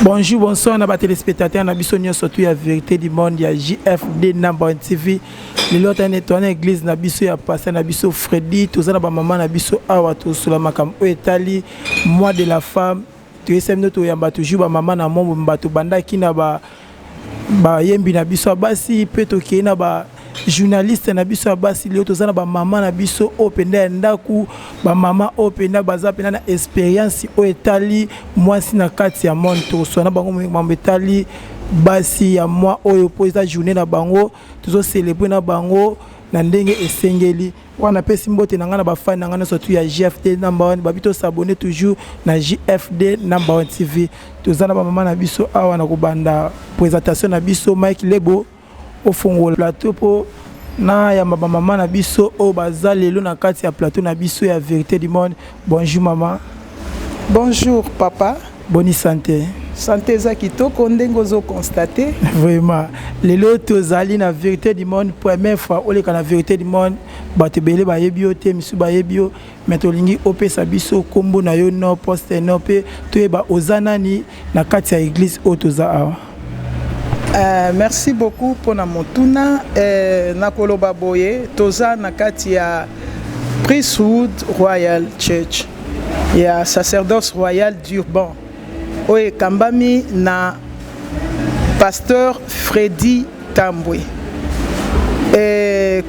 Bonjour, bonsoir, na téléspectateurs, na biso surtout la vérité du monde, il y a JFD Number TV. Les autres en étoile église na biso ya passé na biso Freddy, tout ça na ba maman na biso awa to sula makam o etali mois de la femme. Tu sais notre yamba toujours ba maman na mombo mbato banda kina ba yembi na biso basi pe to kina ba journaliste na biso basi leo to zana ba maman na biso openda ndaku ba maman openda baza pena na experience o etali mwasi na kati ya monde to so na bango mambo etali basi ya moi oyo poza journée na bango tozo célébrer na bango na ndenge esengeli wana pesi mbote na ngana ba fan na ngana surtout ya JFD number 1 babito s'abonner toujours na JFD number 1 TV to zana ba maman na biso awa na kubanda présentation na biso Mike Lebo au fond le plateau pour na ya maman na biso o baza lelo na kati ya plateau na biso ya vérité du monde. Bonjour maman. Bonjour papa. Bonne santé. Santé za kitoko ndengo zo constater. Vraiment. Lelo tozali na vérité du monde première fois o le kana vérité du monde batebele ba yebio te misu ba yebio metolingi opesa biso kombo na yo no poste no pe to ba ozanani na kati ya église o toza awa. Merci beaucoup pour na motuna nakoloba boye toza na kati ya Priesthood Royal Church ya sacerdoce royal d'Urban oye kambami na pasteur Freddy Tambwe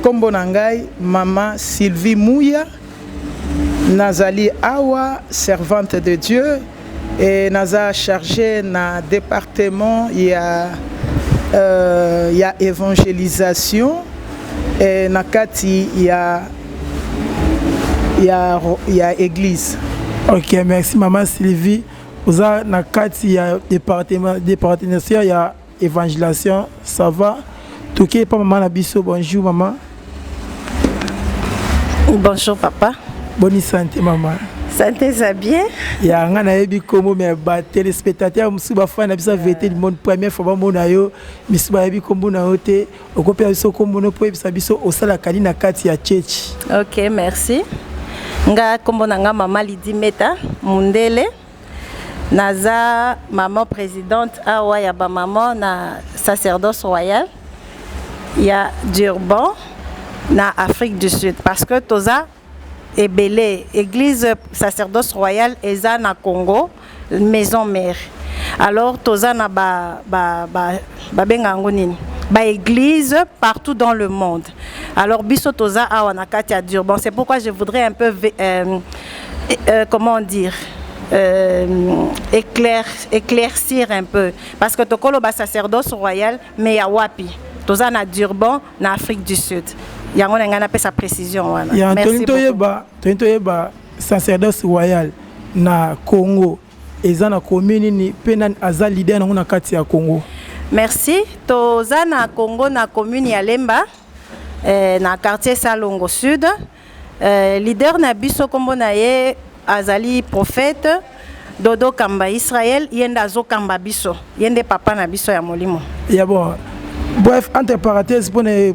kombo na ngai mama Sylvie Mouya nazali awa servante de Dieu et naza chargé na département ya évangélisation et nakati ya église. OK, merci maman Sylvie. Vous avez nakati ya département ya évangélisation, ça va? Toké pas maman na biso, bonjour maman. Bonjour papa. Bonne santé maman. Santé ça bien. Ya ngana yebi komo me ba téléspectateur musu ba fan na bisa vérité du monde première fois ba mona yo misu ba yebi kombo na hote okope biso kombo no po bisa biso osala kali na kati ya church. OK, merci. Nga kombo na nga mama Lidi Meta Mundele. Naza maman présidente awa ya ba maman na sacerdoce royal ya d'Urban na Afrique du Sud parce que toza Ebele, église sacerdoce royal eza na Congo, maison mère. Alors toza na bengango nini. Ba église partout dans le monde. Alors biso toza awa na kati ya d'Urban. C'est pourquoi je voudrais un peu comment dire éclaircir un peu parce que tokolo ba sacerdoce royal mais ya wapi. Toza na d'Urban na Afrique du Sud. Yango ngana pe sa précision wana. Merci beaucoup. Sacerdoce royal na Congo eza na commune ni pena aza leader na kati ya Congo. Merci. Toza na Congo na commune ya Lemba na quartier Salongo Sud. Leader na biso kombo na ye azali prophète Dodo Kamba Israël yenda zo kamba biso. Yende papa na biso ya molimo. Ya bon. Bref, entre parenthèses, pour les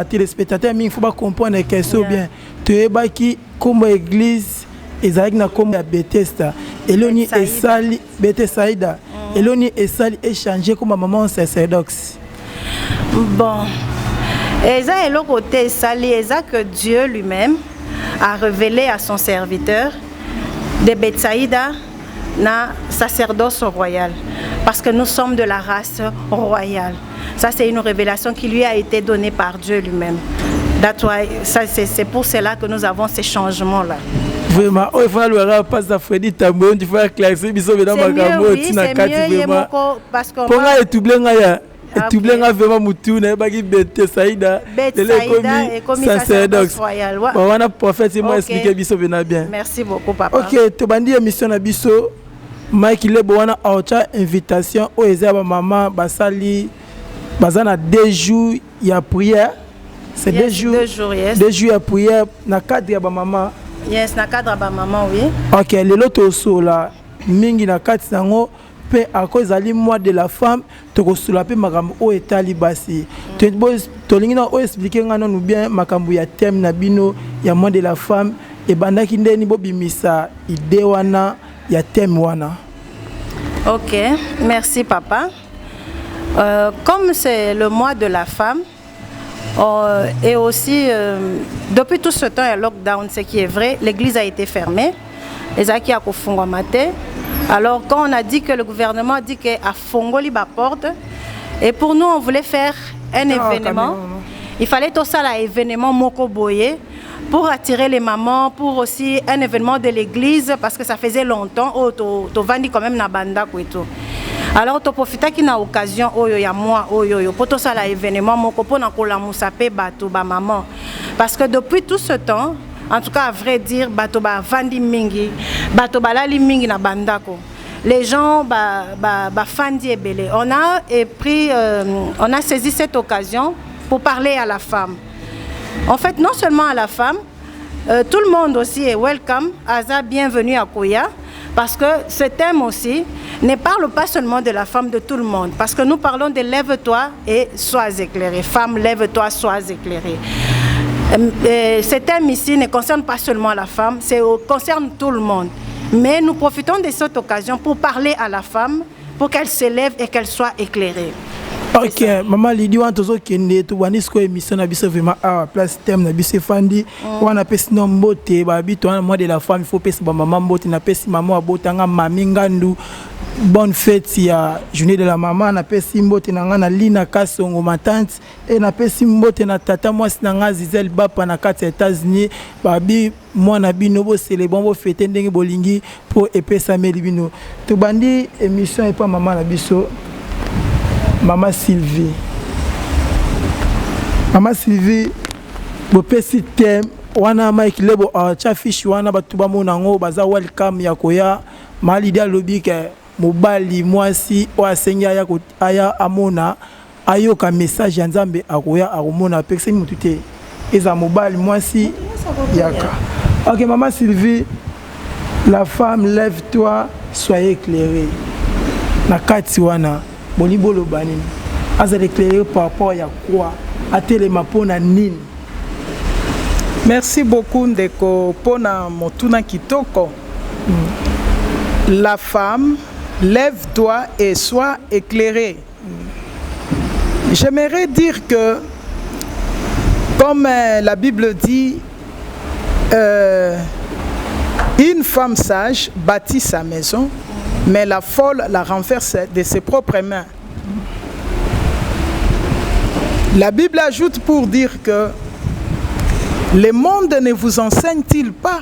téléspectateurs, il faut comprendre que c'est bien. Tu es qui comme église, Esaïe na comme Bethesda, Eloni et Sali, Bethsaïda, Eloni et Sali échangé comme maman sacerdoce. Bon, Eza et le côté Sali, Eza que Dieu lui-même a révélé à son serviteur de Bethsaïda na sacerdoce royal, parce que nous sommes de la race royale. Ça, c'est une révélation qui lui a été donnée par Dieu lui-même. C'est pour cela que nous avons ces changements-là. Vraiment, il faut le passer Freddy Tambwe, il faut éclaircir biso dans ma gamme tina kati vraiment. Parce que pour nga etublenga ya etublenga vraiment mutu na baki Bethsaïda et comme sacerdoce royal. Wana prophète moi expliquer biso bien. Merci beaucoup papa. OK, to bandi émission na biso Mike Lebo wana aocha invitation o ezaba maman basali bazana 2 jours ya prière. C'est 2 jours. 2 jours ya prière na cadre ya ba maman. Yes, na cadre ba maman oui. OK, lelo to so la mingi na kati nango pe akoza ali mois de la femme to ko sula pe makambo o etali basi. To lingi na o expliquer ngana nous bien makambo ya thème na bino ya mois de la femme e bandaki ndeni bobimisa ide wana ya thème wana. Ok, merci papa. Comme c'est le mois de la femme, et aussi depuis tout ce temps, il y a lockdown, ce qui est vrai, l'église a été fermée, les acquis à Kofungwamate. Alors quand on a dit que le gouvernement a dit qu'à Fongoli la porte, et pour nous on voulait faire un événement, il fallait tout ça l'événement Mokoboye pour attirer les mamans, pour aussi un événement de l'église parce que ça faisait longtemps, tu vendis quand même na banda et tout. Alors tu profites qu'il y a une occasion pour tout ça l'événement Moko pour na musape bato ba maman parce que depuis tout ce temps, en tout cas à vrai dire, bato ba vandi mingi, bato ba lali mingi na bandako. Les gens fandi ebele. On a saisi cette occasion pour parler à la femme. En fait, non seulement à la femme, tout le monde aussi est welcome, Aza bienvenue à Koya, parce que ce thème aussi ne parle pas seulement de la femme, de tout le monde, parce que nous parlons de lève-toi et sois éclairée. Femme, lève-toi, sois éclairée. Ce thème ici ne concerne pas seulement la femme, ça concerne tout le monde. Mais nous profitons de cette occasion pour parler à la femme, pour qu'elle s'élève et qu'elle soit éclairée. Ok, maman Lydie, on a toujours kende tu vois nisco émission na biso vraiment à place thème na biso fandi on a pesi no mbote ba bito moi de la femme il faut pesi ba maman mbote na pesi maman abotanga mami ngandu bonne fête ya journée de la maman na pesi mbote na ngana Lina Kasongo ma tante et na pesi mbote na tata moi na nga Zizel Bapa na kati États-Unis ba bi moi na bino bo célébrer bo fêter ndenge bolingi pour epesa meli bino to bandi émission et pas maman na biso. Maman Sylvie, vous pesi thème, wana Mike Lebo chafish wana batuba monango baza welcome ya koya malida lobi ke mobali mwasi o asenga aya amona ayoka message ya Nzambe akoya akomona pekse mutute eza mobali mwasi yaka. OK maman Sylvie, la femme lève-toi, soyez éclairée. Na kati wana Bolibolo banini aza éclairé par rapport à quoi à telema pona nini. Merci beaucoup ndeko pona motuna kitoko. La femme lève-toi et sois éclairée. J'aimerais dire que comme la Bible dit une femme sage bâtit sa maison, mais la folle la renverse de ses propres mains. La Bible ajoute pour dire que le monde ne vous enseigne-t-il pas?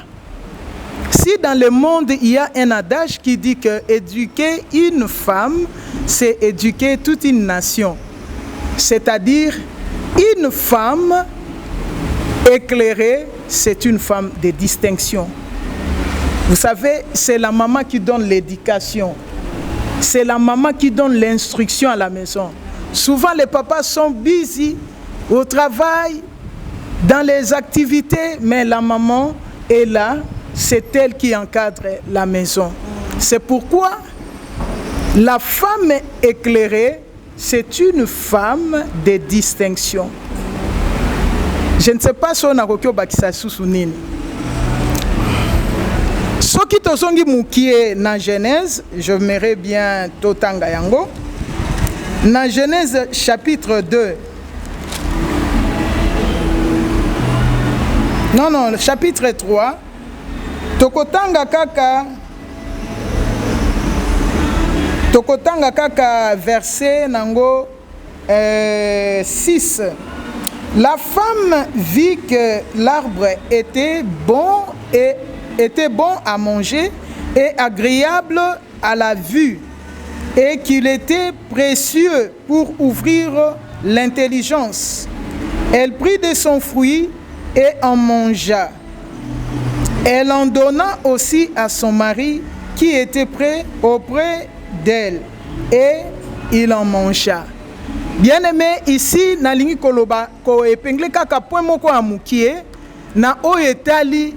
Si dans le monde il y a un adage qui dit que éduquer une femme, c'est éduquer toute une nation. C'est-à-dire une femme éclairée, c'est une femme de distinction. Vous savez, c'est la maman qui donne l'éducation. C'est la maman qui donne l'instruction à la maison. Souvent, les papas sont busy au travail, dans les activités, mais la maman est là, c'est elle qui encadre la maison. C'est pourquoi la femme éclairée, c'est une femme de distinction. Je ne sais pas si on a reculé Bakissa Sousounine. Ce qui te sont dit dans Genèse, je m'aimerais bien Totanga Yango. Dans Genèse chapitre 2. Non, chapitre 3. Tokotanga kaka verset nango 6. La femme vit que l'arbre était bon à manger et agréable à la vue, et qu'il était précieux pour ouvrir l'intelligence. Elle prit de son fruit et en mangea. Elle en donna aussi à son mari qui était près auprès d'elle, et il en mangea. Bien-aimé, ici, na lingi koloba ko epengle kaka point moko amukie na oyetali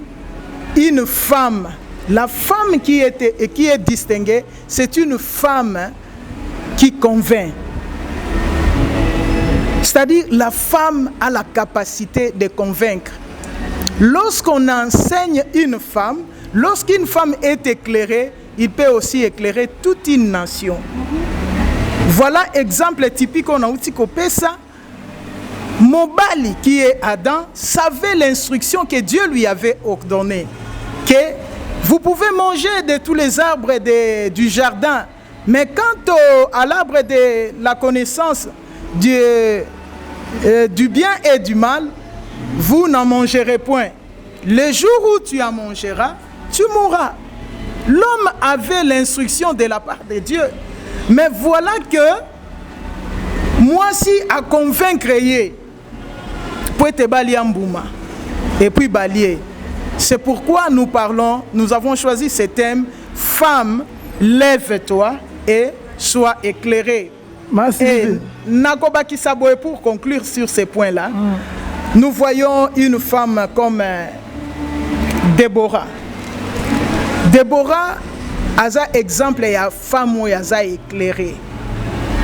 une femme. La femme qui est distinguée, c'est une femme qui convainc. C'est-à-dire, la femme a la capacité de convaincre. Lorsqu'on enseigne une femme, lorsqu'une femme est éclairée, il peut aussi éclairer toute une nation. Voilà exemple typique on a outi kopesa. Mobali qui est Adam savait l'instruction que Dieu lui avait ordonnée, que vous pouvez manger de tous les arbres du jardin, mais quant à l'arbre de la connaissance du bien et du mal, vous n'en mangerez point. Le jour où tu en mangeras, tu mourras. L'homme avait l'instruction de la part de Dieu. Mais voilà que moi si à convaincre pour te balier en bouma et puis balier. C'est pourquoi nous avons choisi ce thème, femme, lève-toi et sois éclairée. Et Nakoba Saboé, pour conclure sur ces points-là, nous voyons une femme comme Déborah. Déborah a un exemple et une femme où elle a éclairé.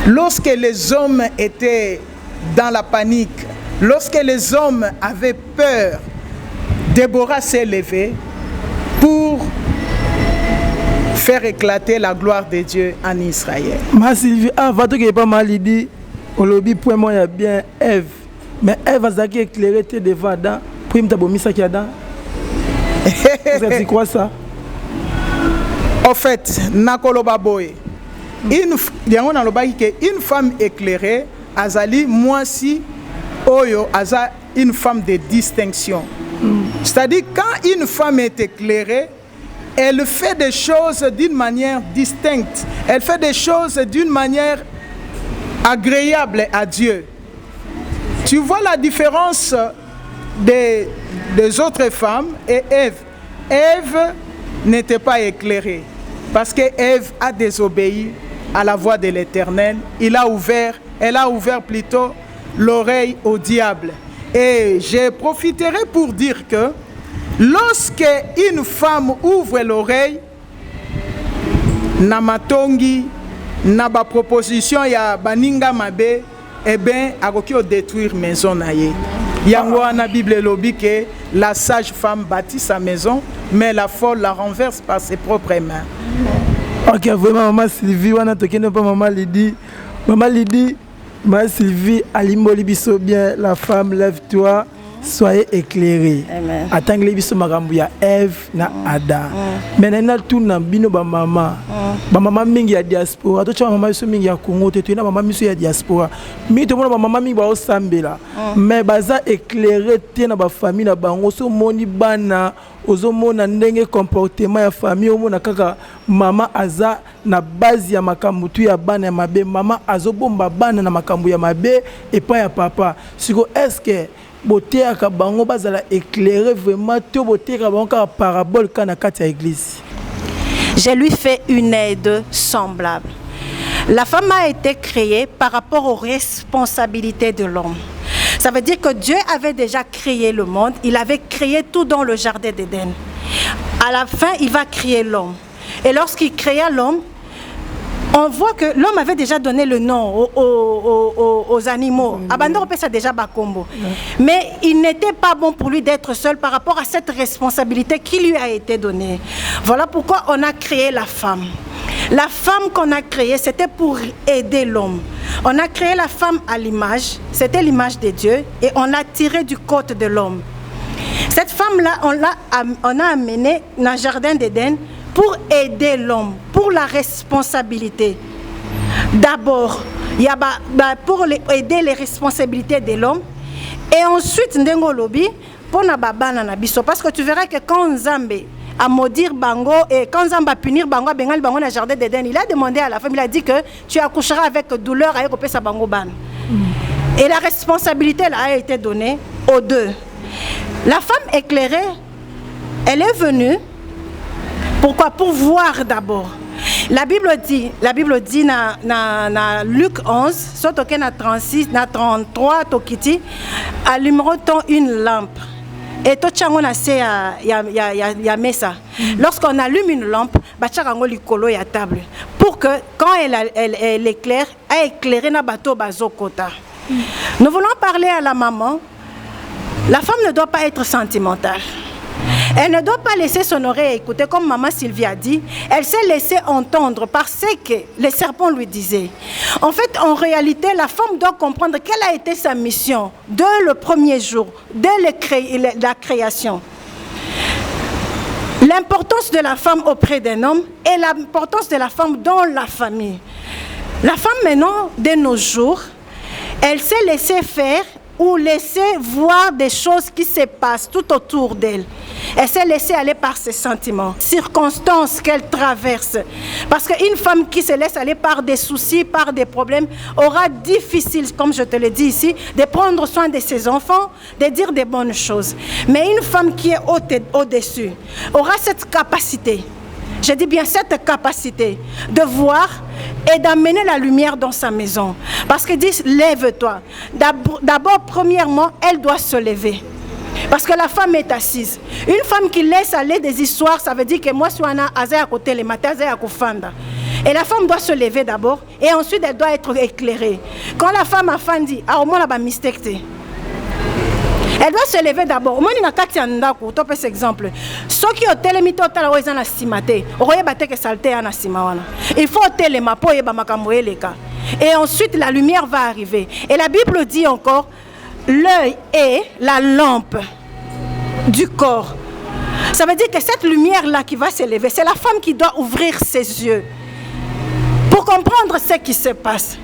Lorsque les hommes étaient dans la panique, lorsque les hommes avaient peur, Déborah s'est levée pour faire éclater la gloire de Dieu en Israël. Ma Sylvie, avant que pas mal dit, au lobby point moi il y a bien Ève, mais Ève a zaki éclairé tes devant Adam, pour me tabomi ça qui a dans. C'est quoi ça? En fait, nakoloba boy. Une femme éclairée, azali moi si oyo aza une femme de distinction. C'est-à-dire quand une femme est éclairée, elle fait des choses d'une manière distincte. Elle fait des choses d'une manière agréable à Dieu. Tu vois la différence des autres femmes et Ève. Ève n'était pas éclairée parce que Ève a désobéi à la voix de l'Éternel. Elle a ouvert plutôt l'oreille au diable. Et je profiterai pour dire que lorsque une femme ouvre l'oreille, namatongi, naba proposition ya baninga mabe, eh bien, akoki o détruire maison naye. Yango na Bible lobi que la sage femme bâtit sa maison, mais la folle la renverse par ses propres mains. Ok, vraiment, maman Sylvie, on a toqué pas maman Lydie. Maman Lydie, maman Sylvie, alimboli biso bien, la femme, lève-toi. Soyez éclairés. Attends les biso makambu ya Ève na Adam. Maintenant tout na bino ba maman. Ba maman mingi ya diaspora. To cha maman biso mingi ya Congo te na maman biso ya diaspora. Mi to mona ba maman mingi ba osambela. Mais baza éclairé te na ba famille na bango so moni bana ozomona ndenge comportement ya famille omona kaka mama aza na base ya makambu tu ya bana ya mabe, mama azobomba bana na makambu ya mabe et pas ya papa. Siko est-ce que beauté à Kabango bazala éclairer vraiment tout beauté à Kabango car parabole quand à l'église. Je lui fais une aide semblable. La femme a été créée par rapport aux responsabilités de l'homme. Ça veut dire que Dieu avait déjà créé le monde, il avait créé tout dans le jardin d'Éden. À la fin, il va créer l'homme. Et lorsqu'il créa l'homme, on voit que l'homme avait déjà donné le nom aux animaux. Abandon ça déjà Bakombo. Mais il n'était pas bon pour lui d'être seul par rapport à cette responsabilité qui lui a été donnée. Voilà pourquoi on a créé la femme. La femme qu'on a créée, c'était pour aider l'homme. On a créé la femme à l'image, c'était l'image de Dieu, et on l'a tirée du côté de l'homme. Cette femme-là, on a amenée dans le jardin d'Éden pour aider l'homme, pour la responsabilité. D'abord, il y a pour aider les responsabilités de l'homme, et ensuite, ndengo lobi pour na babana na biso, parce que tu verras que quand Nzambe a maudire Bango et quand Nzambe a punir Bango, bengal Bango dans le jardin d'Éden, il a demandé à la femme, il a dit que tu accoucheras avec douleur à Ekopé sa Bango ban. Et la responsabilité là a été donnée aux deux. La femme éclairée, elle est venue. Pourquoi? Pour voir d'abord. La Bible dit dans Luc 11, sotoke na 36, na 33, tokiti, allumeront une lampe. Et tout chango na se ya mesa. Lorsqu'on allume une lampe, bacharango likolo ya table. Pour que quand elle éclaire, elle éclaire na bateau bazokota. Nous voulons parler à la maman. La femme ne doit pas être sentimentale. Elle ne doit pas laisser son oreille écouter, comme maman Sylvie a dit. Elle s'est laissée entendre par ce que les serpents lui disaient. En fait, en réalité, la femme doit comprendre quelle a été sa mission dès le premier jour, dès la création. L'importance de la femme auprès d'un homme et l'importance de la femme dans la famille. La femme maintenant, de nos jours, elle s'est laissée faire ou laisser voir des choses qui se passent tout autour d'elle. Elle s'est laissée aller par ses sentiments, circonstances qu'elle traverse. Parce qu'une femme qui se laisse aller par des soucis, par des problèmes, aura difficile, comme je te le dis ici, de prendre soin de ses enfants, de dire des bonnes choses. Mais une femme qui est au-dessus aura cette capacité, je dis bien cette capacité, de voir et d'amener la lumière dans sa maison. Parce qu'ils disent, lève-toi. D'abord, premièrement, elle doit se lever. Parce que la femme est assise. Une femme qui laisse aller des histoires, ça veut dire que moi, je suis à côté le matin, je suis à Kofanda. Et la femme doit se lever d'abord, et ensuite, elle doit être éclairée. Quand la femme a fandi, au moins, elle a mistake. Elle doit se lever d'abord. Au moins, il y a un exemple. Ceux qui ont télémité au tala, ils ont estimé. Il faut télémater. Et ensuite, la lumière va arriver. Et la Bible dit encore, l'œil est la lampe du corps. Ça veut dire que cette lumière-là qui va s'élever, c'est la femme qui doit ouvrir ses yeux pour comprendre ce qui se passe.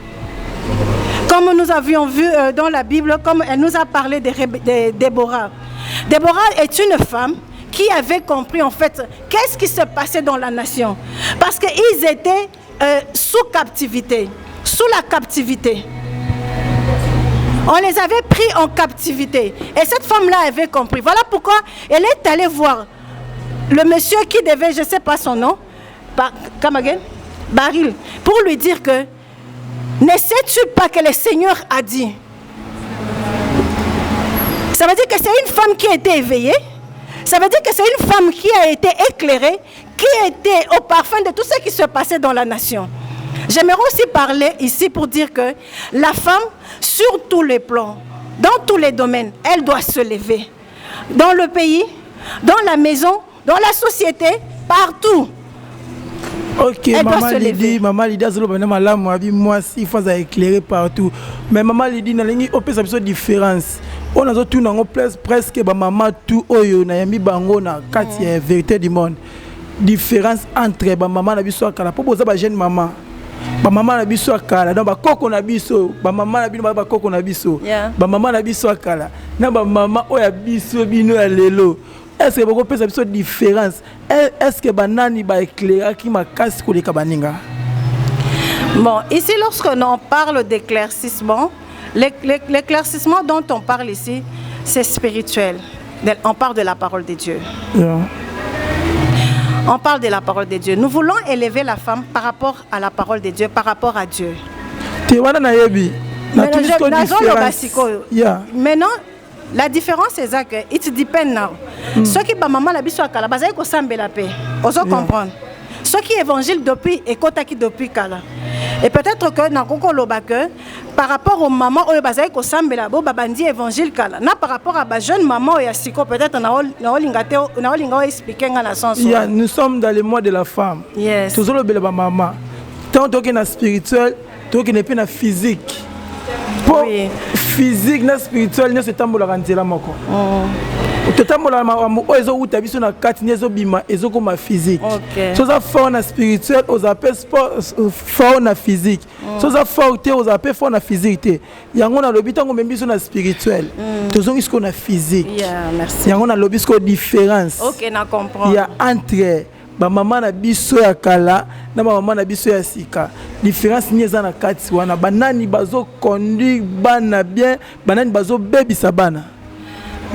Comme nous avions vu dans la Bible, comme elle nous a parlé de Déborah. Déborah est une femme qui avait compris en fait qu'est-ce qui se passait dans la nation. Parce qu'ils étaient sous captivité, sous la captivité. On les avait pris en captivité. Et cette femme-là avait compris. Voilà pourquoi elle est allée voir le monsieur qui devait, je ne sais pas son nom, Baril, pour lui dire que ne sais-tu pas que le Seigneur a dit? Ça veut dire que c'est une femme qui a été éveillée. Ça veut dire que c'est une femme qui a été éclairée, qui était au parfum de tout ce qui se passait dans la nation. J'aimerais aussi parler ici pour dire que la femme, sur tous les plans, dans tous les domaines, elle doit se lever. Dans le pays, dans la maison, dans la société, partout. Ok, maman Lydie, moi il faut éclairer partout. Mais maman Lydie, on peut savoir la différence. On a tout presque maman tout oyo na yami bango na quartier vérité du monde. Différence entre maman na biso akala pour poser ba jeune maman. Ba maman na biso akala donc ba koko na biso, ba maman na bino ba koko na biso. Ba maman na biso akala. Na ba maman oya biso bino ya lelo. Est-ce que vous pouvez faire une différence? Est-ce que banani ba éclairer qui m'a cassé pour les kabaninga? Bon, ici lorsque on parle d'éclaircissement, l'éclaircissement dont on parle ici, c'est spirituel. On parle de la parole de Dieu. Yeah. On parle de la parole de Dieu. Nous voulons élever la femme par rapport à la parole de Dieu, par rapport à Dieu. Maintenant, la différence est que it depend now. Ceux qui ba maman la biso akala bazai ko sambe la paix. Oso comprendre. Ceux qui évangile depuis et kotaki depuis kala. Et peut-être que na koko loba que par rapport aux mamans oyo bazai ko sambe la bo babandi évangile kala. Na par rapport à ba jeune maman ya siko peut-être na olingate na olinga expliquer ngana sens. Yeah, nous sommes dans le mois de la femme. Yes. Toujours le bel maman. Tant que na spirituel, tant que na pe na physique. Pour physique na spirituel ne se tambola kanzela moko. To tambola mamu ozo utabiso na kati nezo bima ezo koma physique. So za fort na spirituel aux appels fort na physique. So za fort te aux appels fort na physique. Yango na lobitango membiso na spirituel. Tozongi ce qu'on a physique. Yeah, merci. Yango na lobisko différence. OK, na comprendre. Il y a entre ba maman na biso ya kala na maman na biso ya sika. Différence nieza na kati wana banani bazo conduire bana bien, banani bazo bebisa bana.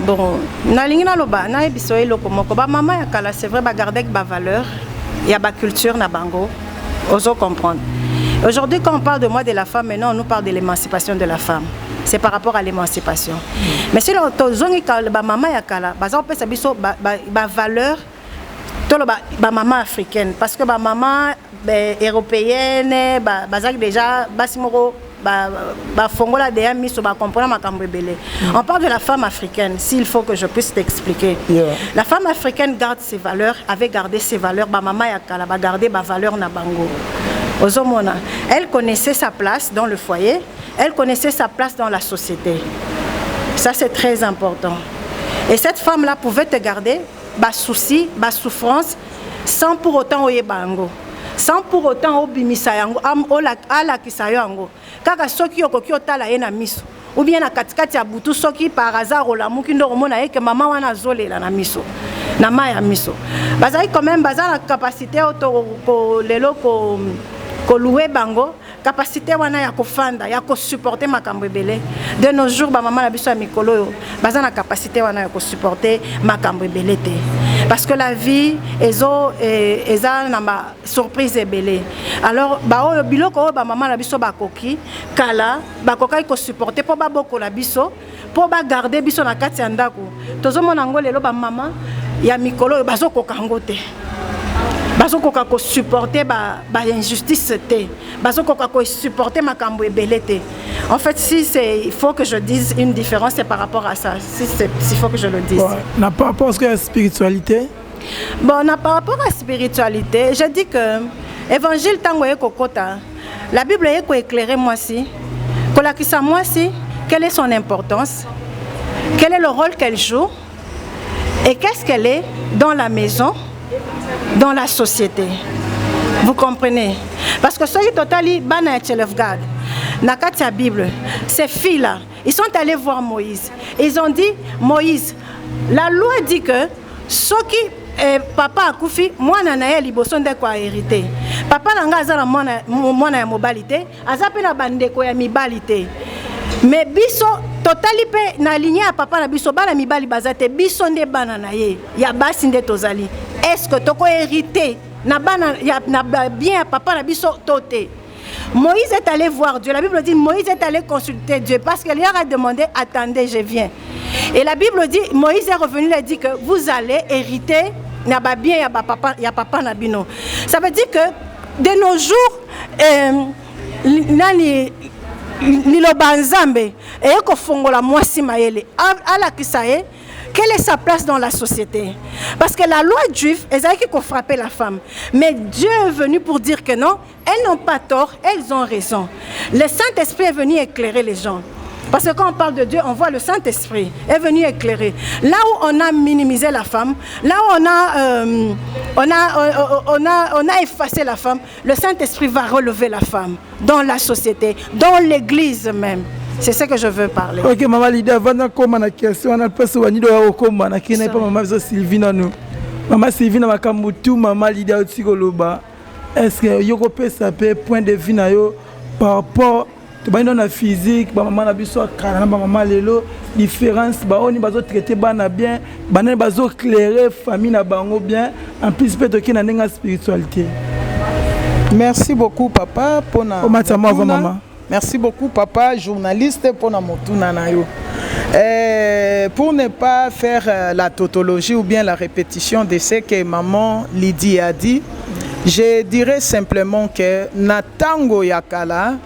Bon, na lingina loba na biso eloko moko ba maman ya kala c'est vrai ba garder ba valeur, il y a ba culture na bango. Oso comprendre. Aujourd'hui quand on parle de moi de la femme, maintenant on nous parle de l'émancipation de la femme. C'est par rapport à l'émancipation. Mais si on zongi kala ba maman ya kala, baza peut sa biso ba valeur ba maman africaine parce que ba maman européenne bazak déjà basimoro fongola de miso ba comprendre makambo ebele. On parle de la femme africaine, s'il faut que je puisse t'expliquer. La femme africaine garde ses valeurs, avait gardé ses valeurs, ba maman ya kala ba garder ba valeur na bango. Ozomona, elle connaissait sa place dans le foyer, elle connaissait sa place dans la société. Ça c'est très important. Et cette femme-là pouvait te garder bas soucis, bas souffrances, sans pour autant oye bango, sans pour autant obimisa yango, ala kisayo yango. Kaka soki okoki otala ye na miso, ou bien na katikati ya butu soki par hasard olamuki ndo omona ye que maman wana zolela na miso, na ma ya miso. Bazali quand même baza la capacité ko lelo ko louer bango. Capacité wana ya kofanda ya ko supporter makambo ebele de nos jours ba maman na biso ya mikolo yo baza na capacité wana ya ko supporter makambo ebele te parce que la vie eza na ma surprise ebele alors ba oyo biloko ba maman na biso ba koki kala ba kokai ko supporter po ba boko la biso po ba garder biso na kati ya ndako tozomona ngo lelo ba maman ya mikolo bazo kokango te bazo koka ko supporter ba injustice te bazo koka ko supporter makambo ebele te. En fait si c'est il faut que je dise une différence c'est par rapport à ça s'il faut que je le dise. Na par rapport à la spiritualité. Bon, par rapport à la spiritualité, je dis que évangile tango e kokota la Bible est ko éclairer moi si kolakisa moi si quelle est son importance, quel est le rôle qu'elle joue et qu'est-ce qu'elle est dans la maison, dans la société. Vous comprenez? Parce que ceux qui totali bana et Chelefgad, nakati la Bible, ces filles-là, ils sont allés voir Moïse. Ils ont dit, Moïse, la loi dit que ceux qui papa a koufi, moi nanaye liboson de quoi hériter. Papa nanga azala mona ya mobilité, azape na bandeko ya mibalité. Mais biso totali pe na ligne ya papa na biso bana mibali bazate biso nde bana na ye ya basi nde tozali. Est-ce que toko hérité na bana ya na bien papa na biso toté? Moïse est allé voir Dieu. La Bible dit Moïse est allé consulter Dieu parce qu'il leur a demandé attendez, je viens. Et la Bible dit Moïse est revenu et dit que vous allez hériter na ba bien ya papa na bino. Ça veut dire que de nos jours nani liloba nzambe eko fongola mwasi mayele ala kisaye. Quelle est sa place dans la société? Parce que la loi juive, elles ont frappé la femme. Mais Dieu est venu pour dire que non, elles n'ont pas tort, elles ont raison. Le Saint-Esprit est venu éclairer les gens. Parce que quand on parle de Dieu, on voit le Saint-Esprit est venu éclairer. Là où on a minimisé la femme, là où on a effacé la femme, le Saint-Esprit va relever la femme dans la société, dans l'église même. C'est ce que je veux parler. Ok, maman Lydia, avant de commencer la question, on a pas souvent dit de comment qui n'est pas maman Sylvie nous. Maman Sylvie na makambutu, maman Lydia Otsigoloba. Est-ce que yoko peut saper point de vue na yo par rapport dans la physique, maman na biso kana maman lelo différence ba oni bazo traiter bana bien, bana bazo éclairer famille na bango bien, en plus peut-être que na ndenga spiritualité. Merci beaucoup papa pour na. Maman. Merci beaucoup papa, journaliste pour na motuna na yo. Pour ne pas faire la tautologie ou bien la répétition de ce que maman Lydie a dit, je dirais simplement que natango yakala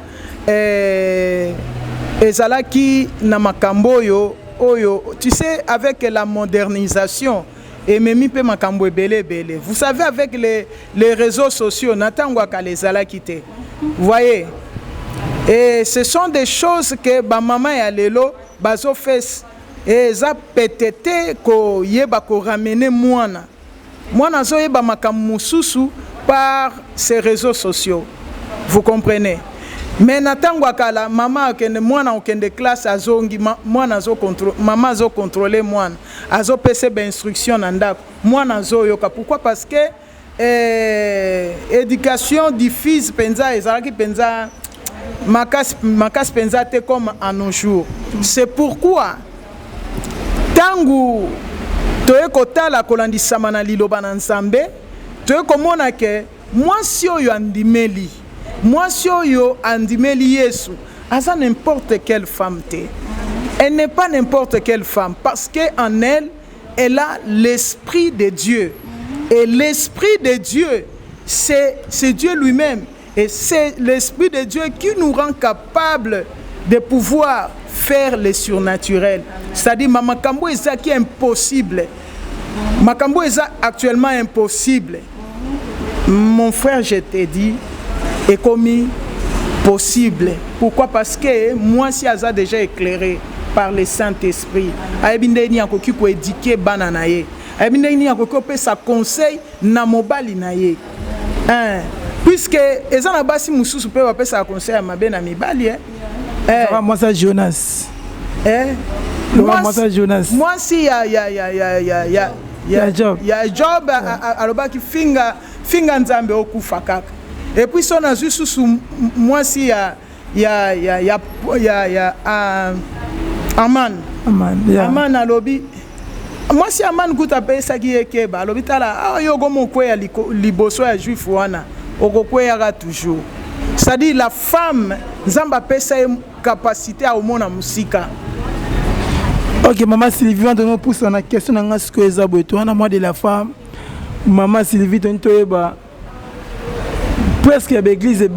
ezalaki na makambo yo oyo, tu sais avec la modernisation et même pe makambo ebele bele. Vous savez avec les réseaux sociaux natango yakala ezalaki te. Vous voyez? Et ce sont des choses que ba maman ya lelo bazo fes et za petete ko yeba ko ramener mwana zo yeba makamususu par ces réseaux sociaux. Vous comprenez? Mais natango akala maman kende mwana okende classe azongi mwana zo contrôler maman zo contrôler mwana azo pese ba instruction na ndako mwana zo yoka. Pourquoi? Parce que éducation diffuse penza ezalaki penza makas penzate comme à nos jours. C'est pourquoi tangu toye kotala kolandisama na liloba na nzambe toye komona ke mwasi oyo andimeli Yesu aza n'importe quelle femme te. Elle n'est pas n'importe quelle femme parce que en elle a l'esprit de Dieu. Et l'esprit de Dieu c'est Dieu lui-même. Et c'est l'Esprit de Dieu qui nous rend capables de pouvoir faire le surnaturel. C'est-à-dire, Makambo est ça qui est impossible. Makambo est actuellement impossible. Mon frère, je t'ai dit, est commis possible. Pourquoi? Parce que moi, si Aza déjà éclairé par le Saint-Esprit, Aïbindeni a koki ko éduquer bananaye. Aïbindeni a koki pe sa conseil na mobali naye. Puisque ezana basi mususu pe wa pe sa conseil à mabe na mibali moi ça Jonas. Moi ça Jonas. Moi si il y a job alobaki finga nzambe okufa kaka. Et puis son a juste sous moi si il y a Aman alobi. Moi si Aman kuta pe ça qui est keba alobi tala yo gomo ko ya liboso ya juif wana okokwe ya toujours. C'est-à-dire la femme nzamba pesa capacité à omona musika. Ok, maman Sylvie, on te pousse dans la question de ce que les abouetons, on a moi de la femme. Maman Sylvie, on te presque l'église est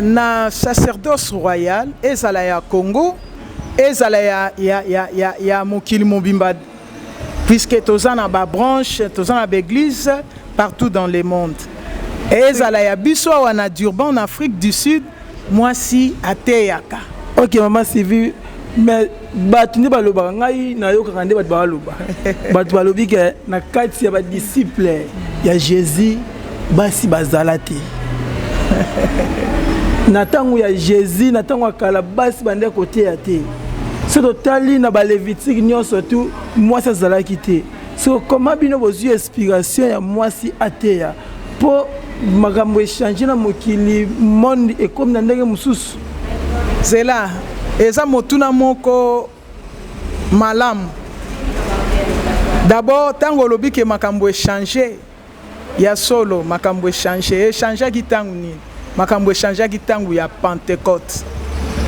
na sacerdoce royal, ezala ya Congo, ezala ya mokili mobimba. Puisque tozana ba branche, tozana ba église partout dans le monde. Ezala ya biso wana Durban en Afrique du Sud, moi si ateyaka. Ok, maman Sylvie. Mais batuni baloba ngai na yo kande bat baloba bat balobi ke na kati ya ba disciple ya Jésus basi bazalati na tangu ya Jésus na tangu akala basi bande côté ya te so totali na ba Lévitique nyonso tout moi ça zalaki te so comment bino bozu inspiration ya moi si ateya po makambo échanger na mokili monde et comme na ndenge mususu c'est là. Eza motuna moko malam. D'abord, tango lobi ke makambo échanger ya solo, makambo échanger ki tangu ni, makambo échanger ki tangu ya Pentecôte.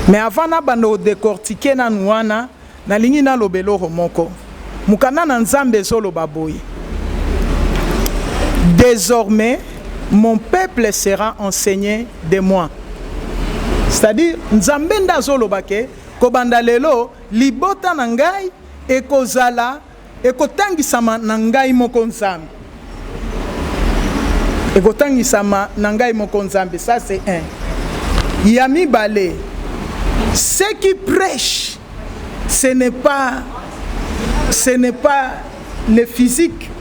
Mais avant na bando décortiquer na nuana, na lingi na lobelo moko. Mukana na nzambe solo baboyi. Désormais, mon peuple sera enseigné de moi. C'est-à-dire, nzambe ndazolo bake, kobanda lelo, libota nangai, ekozala, ekotangisama nangai moko nzambe. Ekotangisama nangai moko nzambe, ça c'est un. Yami balé, ceux qui prêchent, ce n'est pas le physique.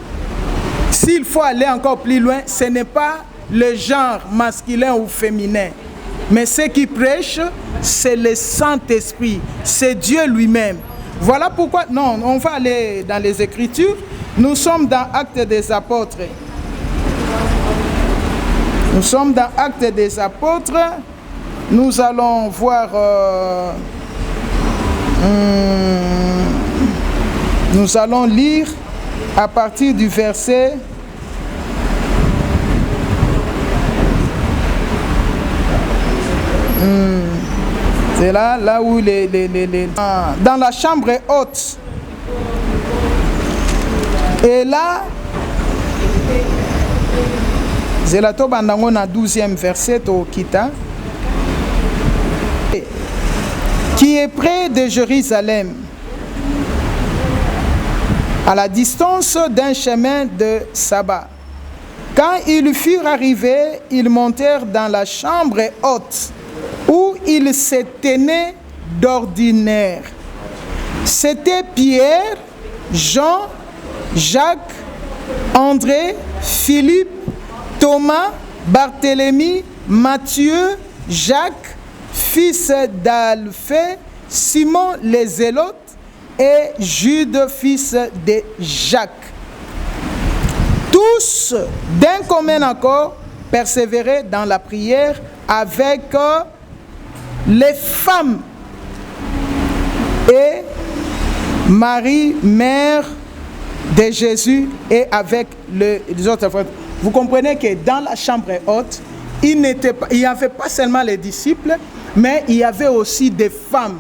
S'il faut aller encore plus loin, ce n'est pas le genre masculin ou féminin. Mais ceux qui prêchent, c'est le Saint-Esprit, c'est Dieu lui-même. Voilà pourquoi, non, on va aller dans les Écritures. Nous sommes dans Actes des Apôtres. Nous sommes dans Actes des Apôtres. Nous allons voir... nous allons lire à partir du verset... C'est là où dans la chambre haute. Et là, c'est la tobandango na 12e verset au Kita, qui est près de Jérusalem, à la distance d'un chemin de sabbat. Quand ils furent arrivés, ils montèrent dans la chambre haute, où ils se tenaient d'ordinaire. C'était Pierre, Jean, Jacques, André, Philippe, Thomas, Barthélemy, Matthieu, Jacques, fils d'Alphée, Simon les Zélotes et Jude, fils de Jacques. Tous, d'un commun accord, persévéraient dans la prière avec les femmes et Marie, mère de Jésus, et avec les autres frères. Vous comprenez que dans la chambre haute, il n'y avait pas seulement les disciples, mais il y avait aussi des femmes.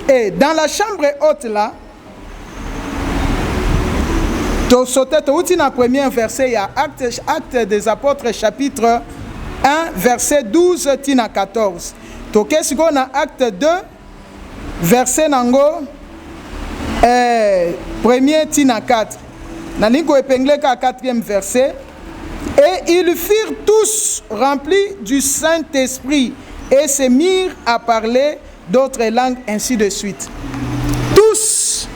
Et dans la chambre haute là, au premier verset, il y a Actes des Apôtres, chapitre 1, verset 12 tina 14. Toke siko na acte 2, verset nango 1er tina 4. Naniko épinglé ka 4e verset. Et ils furent tous remplis du Saint-Esprit et se mirent à parler d'autres langues, ainsi de suite. Tous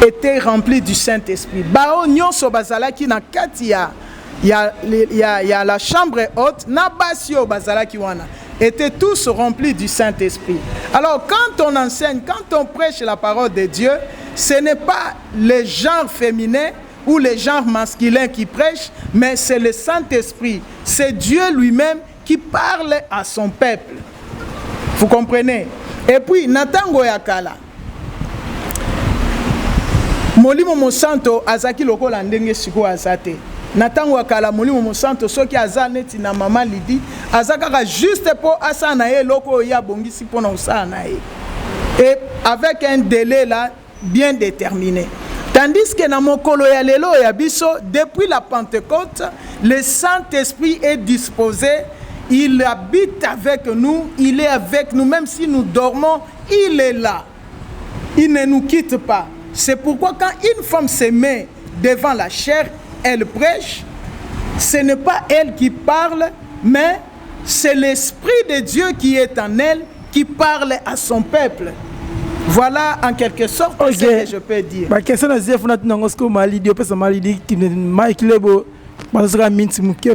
étaient remplis du Saint-Esprit. Bao nyonso bazalaki na kati ya la chambre haute, na basio bazalaki wana, étaient tous remplis du Saint-Esprit. Alors quand on enseigne, quand on prêche la parole de Dieu, ce n'est pas les genres féminins ou les genres masculins qui prêchent, mais c'est le Saint-Esprit. C'est Dieu lui-même qui parle à son peuple. Vous comprenez? Et puis, Natango Yakala, Molimo Monsanto azaki lokola ndenge siko azate. Natango Yakala Molimo Monsanto soki azaneti na mama Lidi, azakaka juste pour asana ye loko ya bongisi pona usana ye. Et avec un délai là bien déterminé. Tandis que dans mon kolo ya lelo ya biso, depuis la Pentecôte, le Saint-Esprit est disposé, il habite avec nous, il est avec nous, même si nous dormons, il est là. Il ne nous quitte pas. C'est pourquoi quand une femme se met devant la chair, elle prêche, ce n'est pas elle qui parle, mais c'est l'Esprit de Dieu qui est en elle, qui parle à son peuple. Voilà en quelque sorte ce que je peux dire. Ma question est si vous n'avez pas de Malidi, vous pouvez Malidi, Mike Lebo,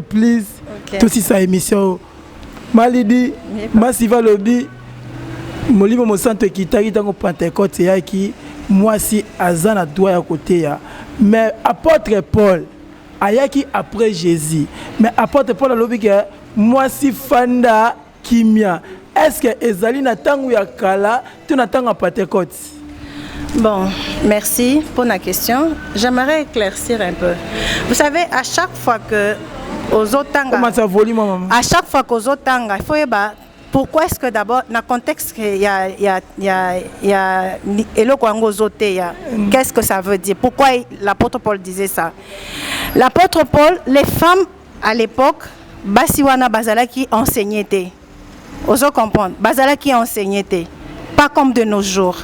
please, tout ça émission. Malidi, Massiva Lobby, Molimo Monsanto qui t'a dit dans le Pentecôte, qui moi si Azana doit à côté. Mais apôtre Paul, Ayaki après Jésus. Mais apôtre Paul a lobby que moi si Fanda Kimia. Est-ce que Ezali Natangu Yakala, tu n'attends pas Pentecôte? Bon, merci pour la question. J'aimerais éclaircir un peu. Vous savez, à chaque fois que aux autres comment ça vole, maman? À chaque fois qu'aux autres il faut pourquoi est-ce que d'abord dans le contexte il y a qu'est-ce que ça veut dire? Pourquoi l'apôtre Paul disait ça? L'apôtre Paul, les femmes à l'époque, Basiwana Bazalaki enseignaient. Osons comprendre, Bazala qui enseignait, pas comme de nos jours.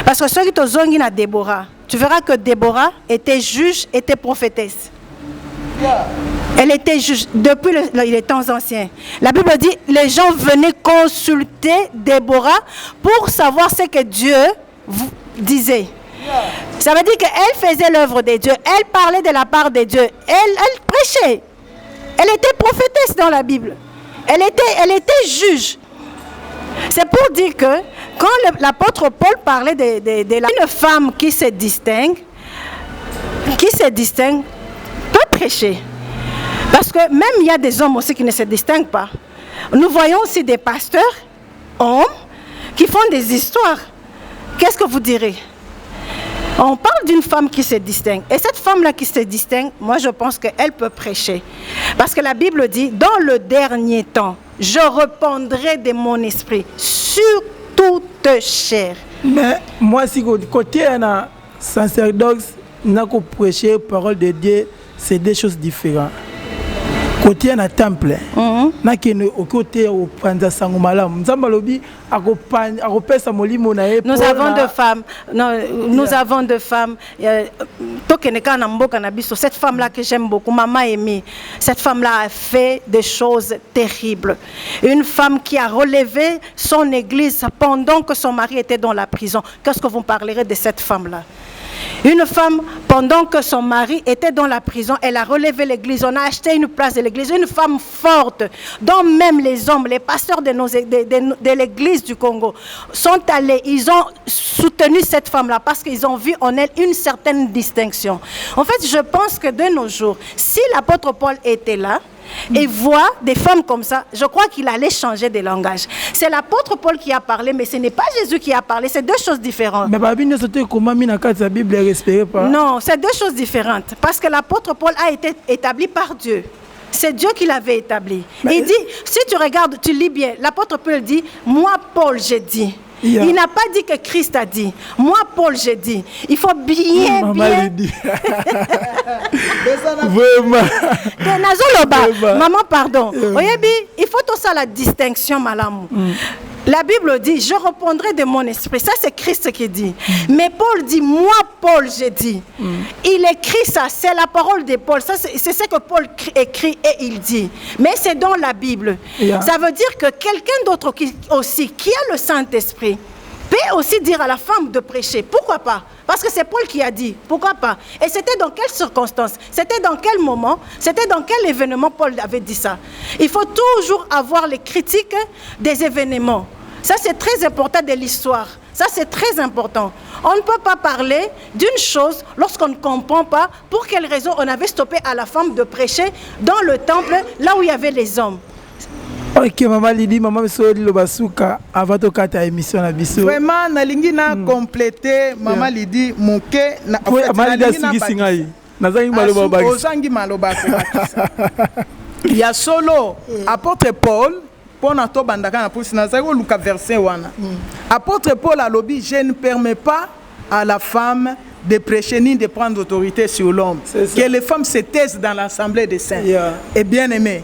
Parce que ceux qui te zongi na Déborah, tu verras que Déborah était juge, était prophétesse. Elle était juge depuis les temps anciens. La Bible dit, les gens venaient consulter Déborah pour savoir ce que Dieu disait. Ça veut dire qu'elle faisait l'œuvre de Dieu, elle parlait de la part de Dieu, elle prêchait. Elle était prophétesse dans la Bible. Elle était juge. C'est pour dire que quand l'apôtre Paul parlait une femme qui se distingue peut prêcher. Parce que même il y a des hommes aussi qui ne se distinguent pas. Nous voyons aussi des pasteurs, hommes, qui font des histoires. Qu'est-ce que vous direz? On parle d'une femme qui se distingue. Et cette femme-là qui se distingue, moi je pense qu'elle peut prêcher. Parce que la Bible dit, dans le dernier temps, je répandrai de mon esprit sur toute chair. Mais moi, si côté un sacerdoce, n'a qu'au prêcher parole de Dieu, c'est des choses différentes. Côté un temple, n'a qu'un au côté au Panda Sangumalam. Nous avons de femmes. Nous avons de femmes. Cette femme-là que j'aime beaucoup, Maman Amy, cette femme-là a fait des choses terribles. Une femme qui a relevé son église pendant que son mari était dans la prison. Qu'est-ce que vous parlerez de cette femme-là? Une femme, pendant que son mari était dans la prison, elle a relevé l'église, on a acheté une place de l'église, une femme forte, dont même les hommes, les pasteurs de l'église du Congo sont allés, ils ont soutenu cette femme-là parce qu'ils ont vu en elle une certaine distinction. En fait, je pense que de nos jours, si l'apôtre Paul était là, et voit des femmes comme ça, je crois qu'il allait changer de langage. C'est l'apôtre Paul qui a parlé, mais ce n'est pas Jésus qui a parlé, c'est deux choses différentes. Mais la Bible respecte pas. Non, c'est deux choses différentes. Parce que l'apôtre Paul a été établi par Dieu. C'est Dieu qui l'avait établi. Mais il dit, si tu regardes, tu lis bien, l'apôtre Paul dit, moi Paul, j'ai dit. Il n'a pas dit que Christ a dit. Moi, Paul, j'ai dit. Il faut bien. Vraiment. Maman, pardon. Il faut tout ça la distinction, madame. La Bible dit, je répondrai de mon esprit. Ça, c'est Christ qui dit. Mais Paul dit, moi, Paul, j'ai dit. Il écrit ça, c'est la parole de Paul. Ça, c'est ce que Paul écrit et il dit. Mais c'est dans la Bible. Ça veut dire que quelqu'un d'autre aussi, qui a le Saint-Esprit, peut aussi dire à la femme de prêcher. Pourquoi pas? Parce que c'est Paul qui a dit. Pourquoi pas? Et c'était dans quelles circonstances? C'était dans quel moment? C'était dans quel événement Paul avait dit ça? Il faut toujours avoir les critiques des événements. Ça, c'est très important de l'histoire. Ça, c'est très important. On ne peut pas parler d'une chose lorsqu'on ne comprend pas pour quelle raison on avait stoppé à la femme de prêcher dans le temple, là où il y avait les hommes. Ok, maman Lydie, maman Missou Lobasuka, avant de quitter l'émission na biso. Vraiment, nalingi na compléter, maman Lydie, mon ke na. Maman Lydie singai. Nazangi maloba bagi. Ozangi maloba. Il y a solo apôtre Paul. Pour nato bandaka na pousse nazangi luka verset wana. Apôtre Paul a lobby, je ne permets pas à la femme de prêcher ni de prendre autorité sur l'homme. Que les femmes se taisent dans l'assemblée des saints. Et bien aimé.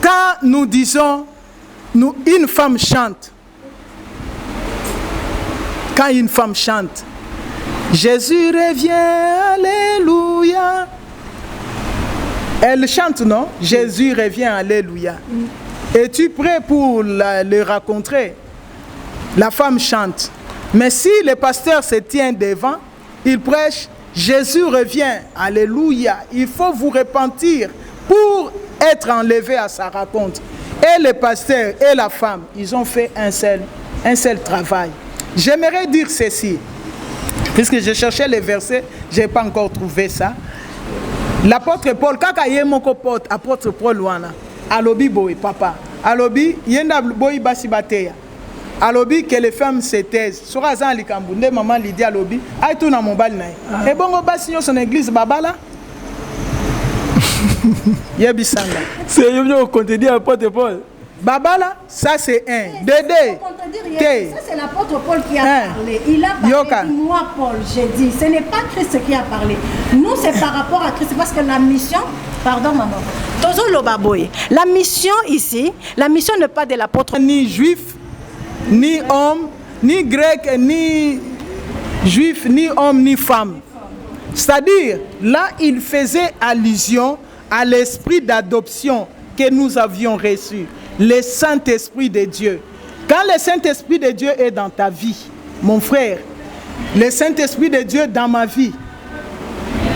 Quand nous disons, une femme chante, quand une femme chante, Jésus revient, alléluia. Elle chante, non? Jésus revient, alléluia. Es-tu prêt pour le rencontrer? La femme chante. Mais si le pasteur se tient devant, il prêche, Jésus revient, alléluia. Il faut vous repentir pour être enlevé à sa rencontre. Et le pasteur et la femme, ils ont fait un seul travail. J'aimerais dire ceci, puisque je cherchais les versets, je n'ai pas encore trouvé ça. L'apôtre Paul, quand il y a mon copote, apôtre Paul, alobi boy, papa, alobi, yenda boy basibateya, alobi que les femmes se taisent. Sur Azan Likambu, ne maman Lydia alobi, aïe tout dans mon bal naï. Et bon, on son église babala. C'est un contredire apôtre Paul. Babala, ça c'est un. Dédé. Ça c'est l'apôtre Paul qui a parlé. Il a parlé, moi Paul, j'ai dit. Ce n'est pas Christ qui a parlé. Nous c'est par rapport à Christ. Parce que la mission, pardon maman, Tozo Lobaboy, la mission ici, la mission n'est pas de l'apôtre. Ni juif, ni homme, ni grec, ni juif, ni homme, ni femme. C'est-à-dire, là il faisait allusion à l'esprit d'adoption que nous avions reçu, le Saint-Esprit de Dieu. Quand le Saint-Esprit de Dieu est dans ta vie, mon frère, le Saint-Esprit de Dieu dans ma vie,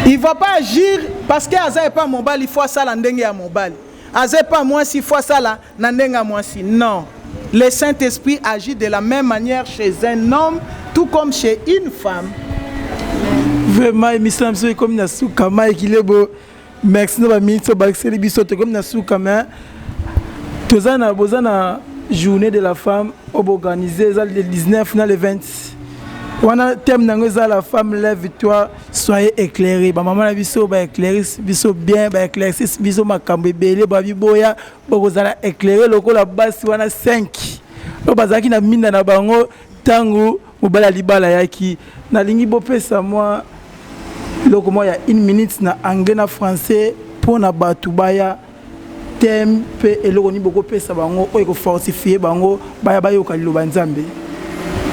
il ne va pas agir parce que Aza n'est pas mon bal, il faut ça l'andenge à mon bal. Aza n'est pas moi si, il faut ça l'andenge à moi si. Non. Le Saint-Esprit agit de la même manière chez un homme, tout comme chez une femme. Vraiment, il me semble comme na soukama et qu'il est beau. Merci de la minute sur Baxeli Bissote comme na soukama. Tous en a besoin de journée de la femme organisée le 19 le 20. On a thème dans la femme lève-toi, soyez éclairés. Maman la biso ba éclairer biso bien ba éclaircis biso makambe belé ba biboya bokozala éclairer loko la base wana 5. O bazaki na minda na bango tango mobala libala yaki na lingi bopesa moi loko moi ya 1 minute na anglais na français pour na batubaya thème pe eloko ni boko pesa bango o ko fortifier bango baya bayoka liloba nzambe.